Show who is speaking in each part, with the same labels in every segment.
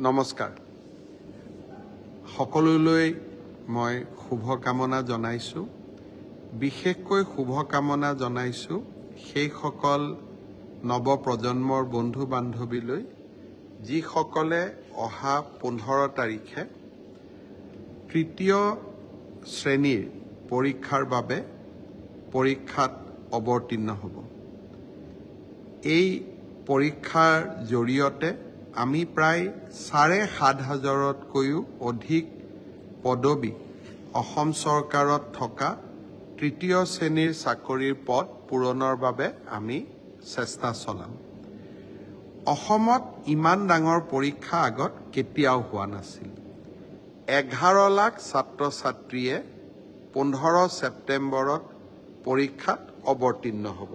Speaker 1: নমস্কাৰ সকলোলৈ মই শুভকামনা জনাইছো বিশেষকৈ শুভকামনা জনাইছো সেই সকল নৱপ্ৰজন্মৰ বন্ধু বান্ধৱীলৈ যিসকলে অহা 15 তাৰিখে তৃতীয় শ্ৰেণীৰ পৰীক্ষাৰ বাবে পৰীক্ষাত অৱতীৰ্ণ হ'ব এই পৰীক্ষাৰ জৰিয়তে আমি প্ৰায় ৭,৫০০তকৈও অধিক পদবী অসম চৰকাৰত থকা তৃতীয় শ্ৰেণীৰ চাকৰিৰ পদ পূৰণৰ বাবে আমি চেষ্টা চলাম অসমত ইমান ডাঙৰ পৰীক্ষা আগত কেতিয়াও হোৱা নাছিল 11 লাখ ছাত্ৰ ছাত্ৰীয়ে 15 ছেপ্টেম্বৰত পৰীক্ষাত অৱতীৰ্ণ হ'ব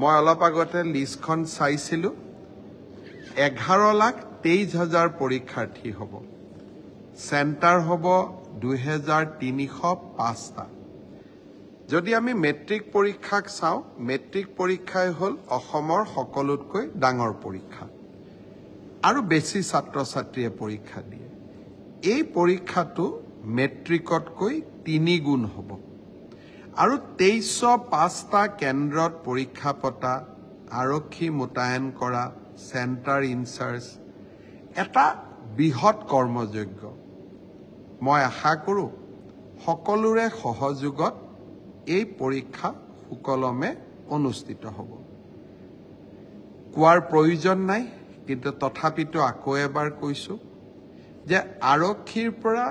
Speaker 1: মই অলপ আগতে লিষ্টখন চাইছিলো 11,23,000 পৰীক্ষাৰ্থী হ'ব সেন্টাৰ হ'ব 2,305টা যদি আমি মেট্ৰিক পৰীক্ষাক চাও মেট্ৰিক পৰীক্ষাই হ'ল অসমৰ সকলোতকৈ ডাঙৰ পৰীক্ষা আৰু বেছি ছাত্ৰ ছাত্ৰীয়ে পৰীক্ষা দিয়ে এই পৰীক্ষাটো মেট্ৰিকতকৈ 3 গুণ হ'ব আৰু 2305টা কেন্দ্ৰত পৰীক্ষা পতা আৰক্ষী মোতায়েন কৰা সেন্টাৰ ইনচাৰ্জ এটা বৃহৎ কৰ্মযজ্ঞ মই আশা কৰো সকলোৰে সহযোগত এই পৰীক্ষা সুকলমে অনুষ্ঠিত হ'ব কোৱাৰ প্ৰয়োজন নাই কিন্তু তথাপিতো আকৌ এবাৰ কৈছো যে আৰক্ষীৰ পৰা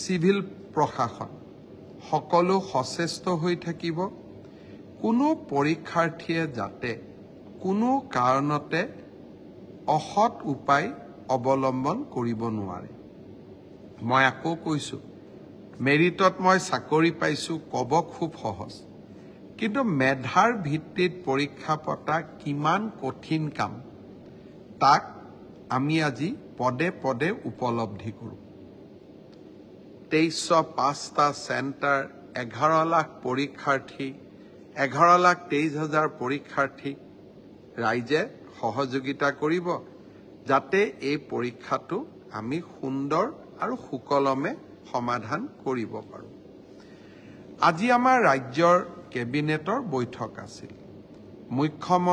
Speaker 1: সিভিল প্ৰশাসন সকলো সচেষ্ট হৈ থাকিব কোনো পৰীক্ষাৰ্থীয়ে যাতে কোনো কাৰণতে অসৎ উপায় অৱলম্বন কৰিব নোৱাৰে মই আকৌ কৈছো মেৰিটত মই চাকৰি পাইছো কব খুব সহজ কিন্তু মেধাৰ ভিত্তিত পৰীক্ষা পতা কিমান কঠিন কাম তাক আমি আজি পদে পদে উপলব্ধি কৰো 2305টা সেন্টাৰ 11 লাখ পৰীক্ষাৰ্থী 11,23,000 পৰীক্ষাৰ্থী ৰাইজে সহযোগিতা কৰিব যাতে এই পৰীক্ষাটো আমি সুন্দৰ আৰু সুকলমে সমাধান কৰিব পাৰো আজি আমাৰ ৰাজ্যৰ কেবিনেটৰ বৈঠক আছিল মুখ্যমন্ত্ৰী